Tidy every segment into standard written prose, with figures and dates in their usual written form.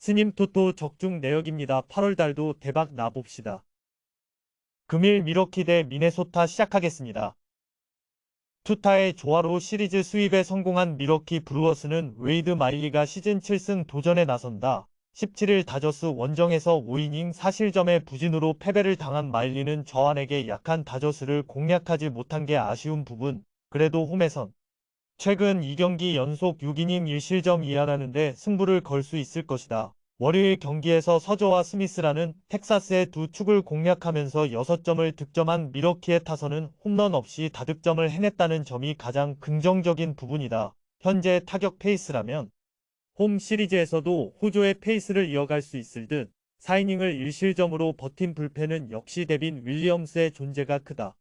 스님 토토 적중 내역입니다. 8월달도 대박 나봅시다. 금일 미러키 대 미네소타 시작하겠습니다. 투타의 조화로 시리즈 수입에 성공한 미러키 브루어스는 웨이드 마일리가 시즌 7승 도전에 나선다. 17일 다저스 원정에서 5이닝 사실점의 부진으로 패배를 당한 마일리는 저한에게 약한 다저스를 공략하지 못한 게 아쉬운 부분. 그래도 홈에선 최근 2경기 연속 6이닝 1실점 이하라는데 승부를 걸 수 있을 것이다. 월요일 경기에서 서저와 스미스라는 텍사스의 두 축을 공략하면서 6점을 득점한 미러키의 타선은 홈런 없이 다득점을 해냈다는 점이 가장 긍정적인 부분이다. 현재 타격 페이스라면 홈 시리즈에서도 호조의 페이스를 이어갈 수 있을 듯 4이닝을 1실점으로 버틴 불펜은 역시 데빈 윌리엄스의 존재가 크다.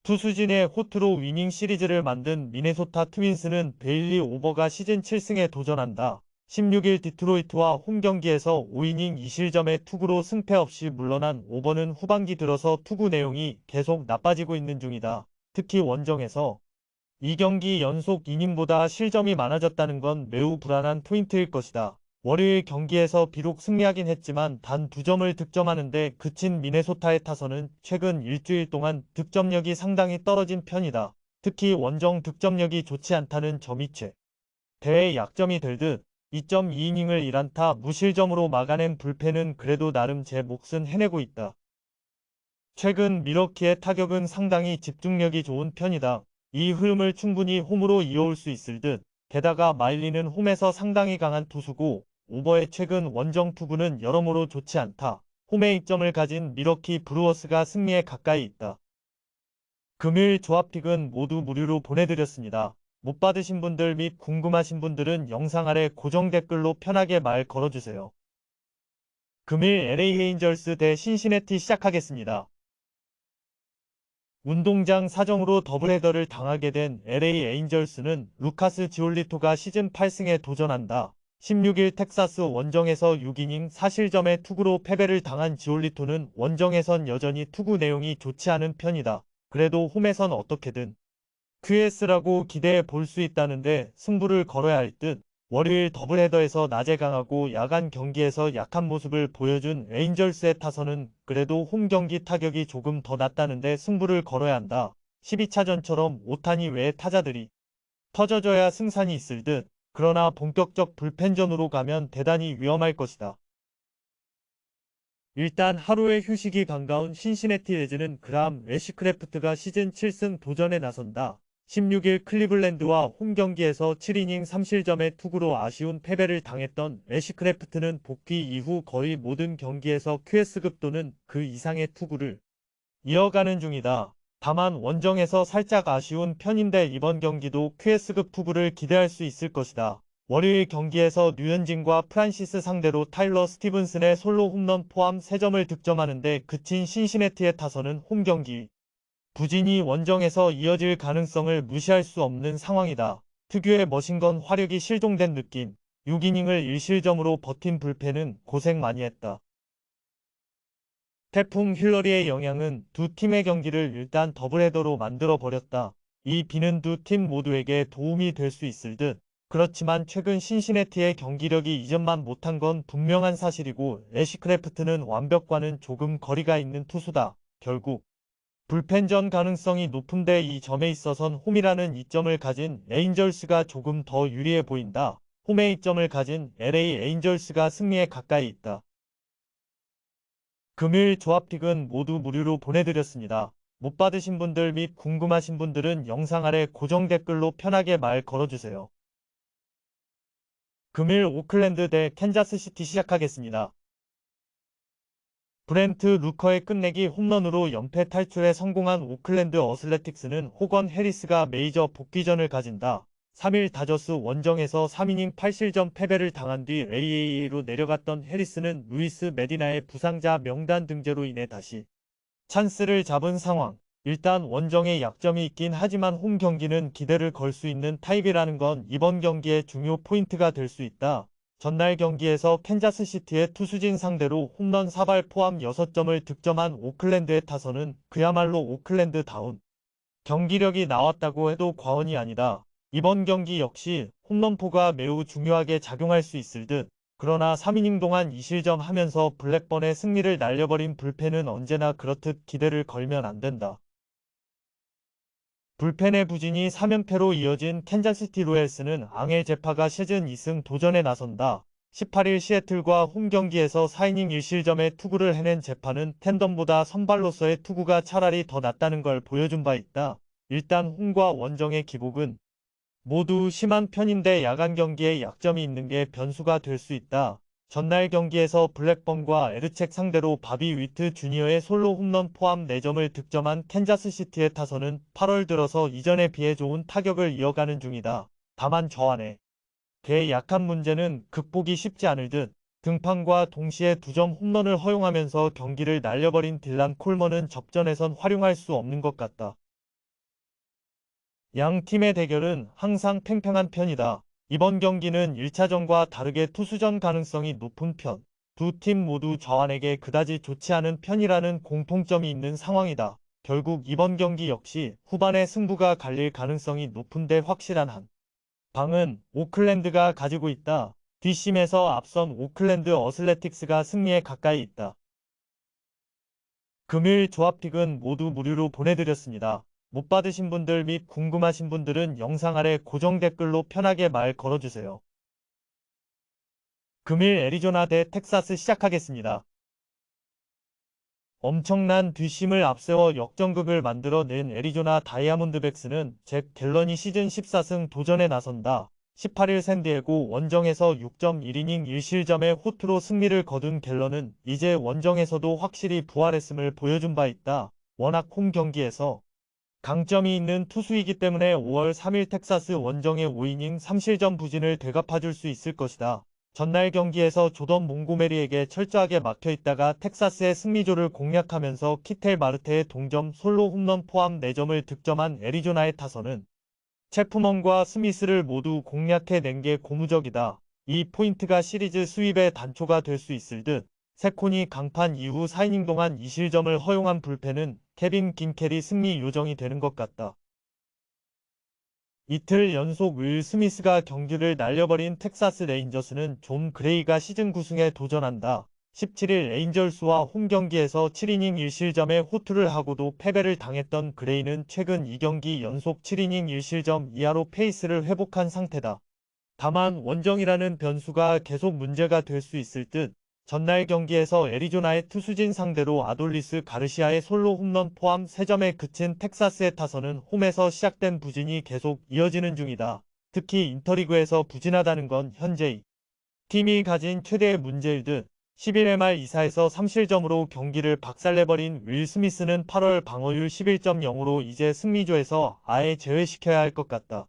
투수진의 호투로 위닝 시리즈를 만든 미네소타 트윈스는 베일리 오버가 시즌 7승에 도전한다. 16일 디트로이트와 홈경기에서 5이닝 2실점의 투구로 승패 없이 물러난 오버는 후반기 들어서 투구 내용이 계속 나빠지고 있는 중이다. 특히 원정에서 2경기 연속 이닝보다 실점이 많아졌다는 건 매우 불안한 포인트일 것이다. 월요일 경기에서 비록 승리하긴 했지만 단 2점을 득점하는데 그친 미네소타의 타선은 최근 일주일 동안 득점력이 상당히 떨어진 편이다. 특히 원정 득점력이 좋지 않다는 점이 대회의 약점이 될 듯 2.2이닝을 1안타 무실점으로 막아낸 불펜은 그래도 나름 제 몫은 해내고 있다. 최근 미러키의 타격은 상당히 집중력이 좋은 편이다. 이 흐름을 충분히 홈으로 이어올 수 있을 듯. 게다가 마일리는 홈에서 상당히 강한 투수고 오버의 최근 원정 투구는 여러모로 좋지 않다. 홈에 이점을 가진 미러키 브루어스가 승리에 가까이 있다. 금요일 조합픽은 모두 무료로 보내드렸습니다. 못 받으신 분들 및 궁금하신 분들은 영상 아래 고정 댓글로 편하게 말 걸어주세요. 금일 LA 에인절스 대 신시내티 시작하겠습니다. 운동장 사정으로 더블헤더를 당하게 된 LA 에인절스는 루카스 지올리토가 시즌 8승에 도전한다. 16일 텍사스 원정에서 6이닝 사실점의 투구로 패배를 당한 지올리토는 원정에선 여전히 투구 내용이 좋지 않은 편이다. 그래도 홈에선 어떻게든 QS라고 기대해 볼 수 있다는데 승부를 걸어야 할 듯. 월요일 더블헤더에서 낮에 강하고 야간 경기에서 약한 모습을 보여준 에인절스의 타선은 그래도 홈 경기 타격이 조금 더 낫다는데 승부를 걸어야 한다. 12차전처럼 오타니 외의 타자들이 터져줘야 승산이 있을 듯. 그러나 본격적 불펜전으로 가면 대단히 위험할 것이다. 일단 하루의 휴식이 반가운 신시내티 레즈는 그라함 애쉬크래프트가 시즌 7승 도전에 나선다. 16일 클리블랜드와 홈경기에서 7이닝 3실점의 투구로 아쉬운 패배를 당했던 애쉬크래프트는 복귀 이후 거의 모든 경기에서 QS급 또는 그 이상의 투구를 이어가는 중이다. 다만 원정에서 살짝 아쉬운 편인데 이번 경기도 QS급 투구를 기대할 수 있을 것이다. 월요일 경기에서 류현진과 프란시스 상대로 타일러 스티븐슨의 솔로 홈런 포함 3점을 득점하는데 그친 신시내티의 타선은 홈경기 부진이 원정에서 이어질 가능성을 무시할 수 없는 상황이다. 특유의 머신건 화력이 실종된 느낌. 6이닝을 1실점으로 버틴 불펜은 고생 많이 했다. 태풍 힐러리의 영향은 두 팀의 경기를 일단 더블헤더로 만들어 버렸다. 이 비는 두 팀 모두에게 도움이 될 수 있을 듯. 그렇지만 최근 신시내티의 경기력이 이전만 못한 건 분명한 사실이고 애쉬크래프트는 완벽과는 조금 거리가 있는 투수다. 결국 불펜전 가능성이 높은데 이 점에 있어선 홈이라는 이점을 가진 에인절스가 조금 더 유리해 보인다. 홈에 이점을 가진 LA 에인절스가 승리에 가까이 있다. 금일 조합픽은 모두 무료로 보내드렸습니다. 못 받으신 분들 및 궁금하신 분들은 영상 아래 고정 댓글로 편하게 말 걸어주세요. 금일 오클랜드 대 캔자스시티 시작하겠습니다. 브렌트 루커의 끝내기 홈런으로 연패 탈출에 성공한 오클랜드 어슬레틱스는 호건 해리스가 메이저 복귀전을 가진다. 3일 다저스 원정에서 3이닝 8실점 패배를 당한 뒤 AAA로 내려갔던 해리스는 루이스 메디나의 부상자 명단 등재로 인해 다시 찬스를 잡은 상황. 일단 원정에 약점이 있긴 하지만 홈 경기는 기대를 걸 수 있는 타입이라는 건 이번 경기의 중요 포인트가 될 수 있다. 전날 경기에서 캔자스시티의 투수진 상대로 홈런 4발 포함 6점을 득점한 오클랜드의 타선은 그야말로 오클랜드다운 경기력이 나왔다고 해도 과언이 아니다. 이번 경기 역시 홈런포가 매우 중요하게 작용할 수 있을 듯. 그러나 3이닝 동안 2실점 하면서 블랙번의 승리를 날려버린 불펜은 언제나 그렇듯 기대를 걸면 안 된다. 불펜의 부진이 3연패로 이어진 캔자스시티 로얄스는 앙헬 제파가 시즌 2승 도전에 나선다. 18일 시애틀과 홈 경기에서 4이닝 1실점의 투구를 해낸 제파는 텐덤보다 선발로서의 투구가 차라리 더 낫다는 걸 보여준 바 있다. 일단 홈과 원정의 기복은 모두 심한 편인데 야간 경기에 약점이 있는 게 변수가 될 수 있다. 전날 경기에서 블랙번과 에르책 상대로 바비 위트 주니어의 솔로 홈런 포함 4점을 득점한 캔자스시티의 타선은 8월 들어서 이전에 비해 좋은 타격을 이어가는 중이다. 다만 저 안에 개 약한 문제는 극복이 쉽지 않을 듯. 등판과 동시에 2점 홈런을 허용하면서 경기를 날려버린 딜란 콜먼은 접전에선 활용할 수 없는 것 같다. 양 팀의 대결은 항상 팽팽한 편이다. 이번 경기는 1차전과 다르게 투수전 가능성이 높은 편. 두 팀 모두 저안에게 그다지 좋지 않은 편이라는 공통점이 있는 상황이다. 결국 이번 경기 역시 후반에 승부가 갈릴 가능성이 높은데 확실한 한 방은 오클랜드가 가지고 있다. 뒷심에서 앞선 오클랜드 어슬레틱스가 승리에 가까이 있다. 금일 조합픽은 모두 무료로 보내드렸습니다. 못 받으신 분들 및 궁금하신 분들은 영상 아래 고정 댓글로 편하게 말 걸어주세요. 금일 애리조나 대 텍사스 시작하겠습니다. 엄청난 뒷심을 앞세워 역전극을 만들어낸 애리조나 다이아몬드백스는 잭 갤런이 시즌 14승 도전에 나선다. 18일 샌디에고 원정에서 6.1이닝 1실점의 호투로 승리를 거둔 갤런은 이제 원정에서도 확실히 부활했음을 보여준 바 있다. 워낙 홈 경기에서 강점이 있는 투수이기 때문에 5월 3일 텍사스 원정의 5이닝 3실점 부진을 되갚아줄 수 있을 것이다. 전날 경기에서 조던 몽고메리에게 철저하게 막혀있다가 텍사스의 승리조를 공략하면서 키텔 마르테의 동점 솔로 홈런 포함 4점을 득점한 애리조나의 타선은 체프먼과 스미스를 모두 공략해낸 게 고무적이다. 이 포인트가 시리즈 수입의 단초가 될 수 있을 듯. 세콘이 강판 이후 4이닝 동안 2실점을 허용한 불펜은 케빈 김켈이 승리 요정이 되는 것 같다. 이틀 연속 윌 스미스가 경기를 날려버린 텍사스 레인저스는 존 그레이가 시즌 9승에 도전한다. 17일 레인저스와 홈 경기에서 7이닝 1실점의 호투를 하고도 패배를 당했던 그레이는 최근 2경기 연속 7이닝 1실점 이하로 페이스를 회복한 상태다. 다만 원정이라는 변수가 계속 문제가 될 수 있을 듯. 전날 경기에서 애리조나의 투수진 상대로 아돌리스 가르시아의 솔로 홈런 포함 3점에 그친 텍사스의 타선은 홈에서 시작된 부진이 계속 이어지는 중이다. 특히 인터리그에서 부진하다는 건 현재 이 팀이 가진 최대의 문제일 듯. 11회 말 2사에서 3실점으로 경기를 박살내버린 윌 스미스는 8월 방어율 11.0으로 이제 승리조에서 아예 제외시켜야 할 것 같다.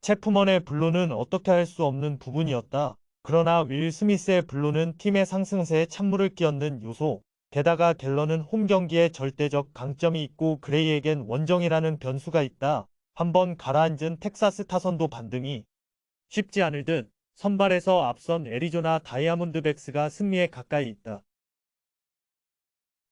체프먼의 블루는 어떻게 할 수 없는 부분이었다. 그러나 윌 스미스의 블루는 팀의 상승세에 찬물을 끼얹는 요소. 게다가 갤런은 홈 경기에 절대적 강점이 있고 그레이에겐 원정이라는 변수가 있다. 한번 가라앉은 텍사스 타선도 반등이 쉽지 않을 듯. 선발에서 앞선 애리조나 다이아몬드백스가 승리에 가까이 있다.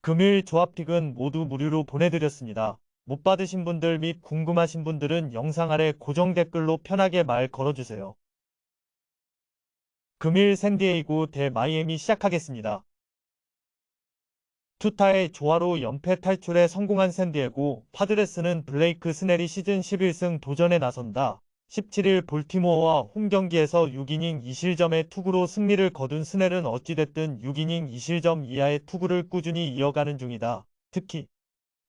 금일 조합픽은 모두 무료로 보내드렸습니다. 못 받으신 분들 및 궁금하신 분들은 영상 아래 고정 댓글로 편하게 말 걸어주세요. 금일 샌디에이고 대 마이애미 시작하겠습니다. 투타의 조화로 연패 탈출에 성공한 샌디에고 파드레스는 블레이크 스넬이 시즌 11승 도전에 나선다. 17일 볼티모어와 홈 경기에서 6이닝 2실점의 투구로 승리를 거둔 스넬은 어찌됐든 6이닝 2실점 이하의 투구를 꾸준히 이어가는 중이다. 특히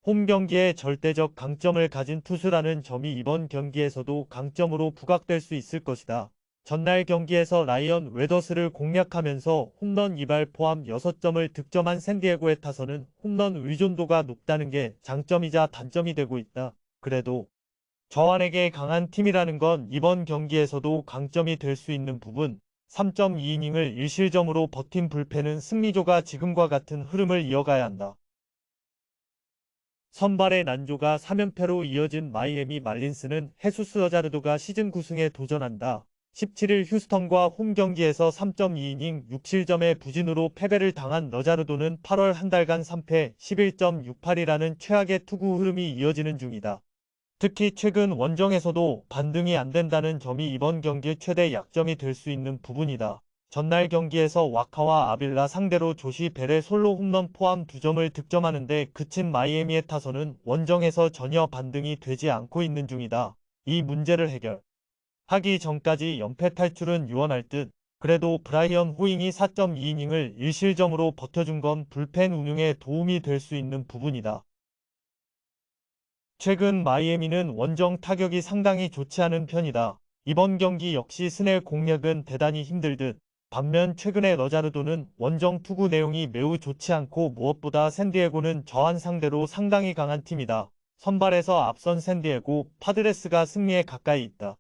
홈 경기에 절대적 강점을 가진 투수라는 점이 이번 경기에서도 강점으로 부각될 수 있을 것이다. 전날 경기에서 라이언 웨더스를 공략하면서 홈런 2발 포함 6점을 득점한 샌디에고의 타선은 홈런 의존도가 높다는 게 장점이자 단점이 되고 있다. 그래도 저완에게 강한 팀이라는 건 이번 경기에서도 강점이 될 수 있는 부분. 3.2이닝을 1실점으로 버틴 불펜은 승리조가 지금과 같은 흐름을 이어가야 한다. 선발의 난조가 3연패로 이어진 마이애미 말린스는 헤수스 러자르도가 시즌 9승에 도전한다. 17일 휴스턴과 홈 경기에서 3.2이닝 6실점의 부진으로 패배를 당한 러자르도는 8월 한 달간 3패 11.68이라는 최악의 투구 흐름이 이어지는 중이다. 특히 최근 원정에서도 반등이 안 된다는 점이 이번 경기의 최대 약점이 될 수 있는 부분이다. 전날 경기에서 와카와 아빌라 상대로 조시 벨의 솔로 홈런 포함 2점을 득점하는데 그친 마이애미의 타선은 원정에서 전혀 반등이 되지 않고 있는 중이다. 이 문제를 해결하기 전까지 연패 탈출은 유언할 듯. 그래도 브라이언 호잉이 4.2이닝을 1실점으로 버텨준 건 불펜 운용에 도움이 될 수 있는 부분이다. 최근 마이애미는 원정 타격이 상당히 좋지 않은 편이다. 이번 경기 역시 스넬 공략은 대단히 힘들 듯. 반면 최근의 러자르도는 원정 투구 내용이 매우 좋지 않고 무엇보다 샌디에고는 저한 상대로 상당히 강한 팀이다. 선발에서 앞선 샌디에고 파드레스가 승리에 가까이 있다.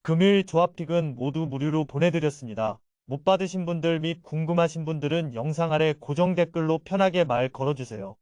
금일 조합픽은 모두 무료로 보내드렸습니다. 못 받으신 분들 및 궁금하신 분들은 영상 아래 고정 댓글로 편하게 말 걸어주세요.